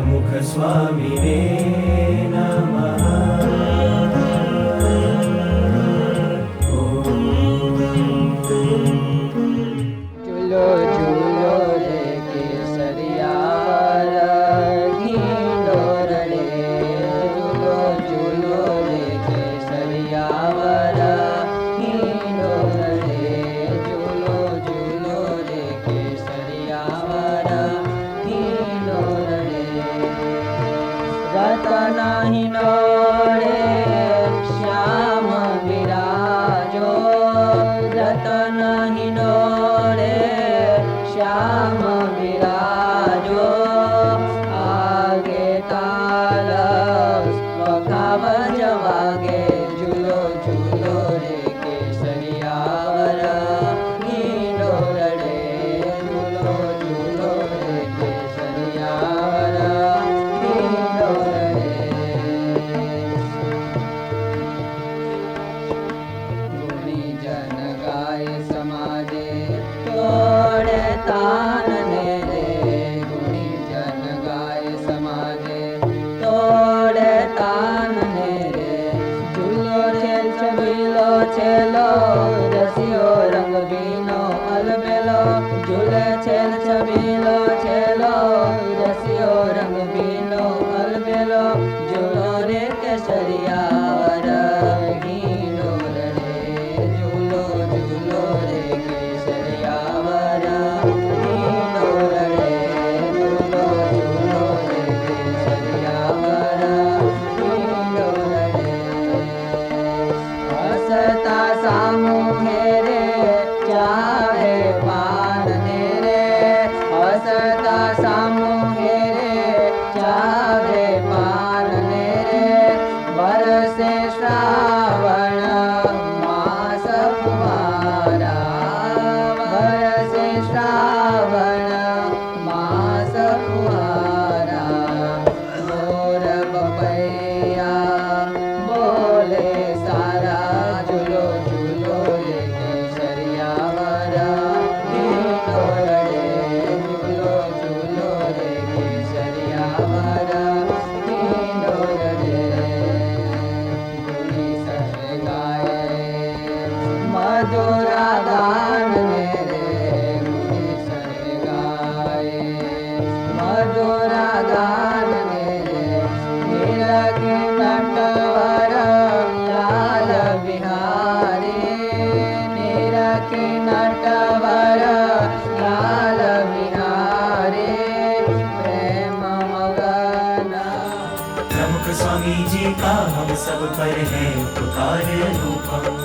प्रमुख स्वामिने नमः। झूलो झूलो रे केसरिया घींडो रे, झूलो झूलो रे केसरिया घींडो रे, झूलो झूलो रे केसरिया घींडो रे। रतन हिंडोळे श्याम विराजो, रतन हिंडोळे श्याम विराजो। आगे ताल वखाव जवागे, झूलो झूलो रे केसरिया घींडो रे, झूलो झूलो रे केसरिया घींडो रे। गुणी जन गाय समाजे तोड़े तान रे, गुणी जन गाय समाजे तोड़े तान रे। झूलो छेल छबीलो छेलो रसियो रंग बीनो अलबेलो, झूले छेल छबीलो छेलो रसियो रंग बीनो अलबेलो। झूलो रे केसरिया घींडो रे, झूलो झूलो रे केसरिया घींडो रे, झूलो झूलो रे केसरिया घींडो रे। हसता सामूहे रे चाहे पान रे, हसता सामूहे रे चाहे पान रे। बरसे श्रावण मास कुमारा, बरसे श्रावण मास कुमारा। मोर बपैया बोले सारा, झूलो झूलो रे केसरिया घींडो रे, झूलो झूलो रे केसरिया घींडो रे। गुणी सर गाए मधुरा गान रे, गुणी सर गाए मधुरा गान रे। नीरके नटवर लाल बिहारी, नीरके नटवर लाल बिहारी। प्रेम मगन प्रमुख स्वामी जी का हम सब पर है उपकार अनुपम।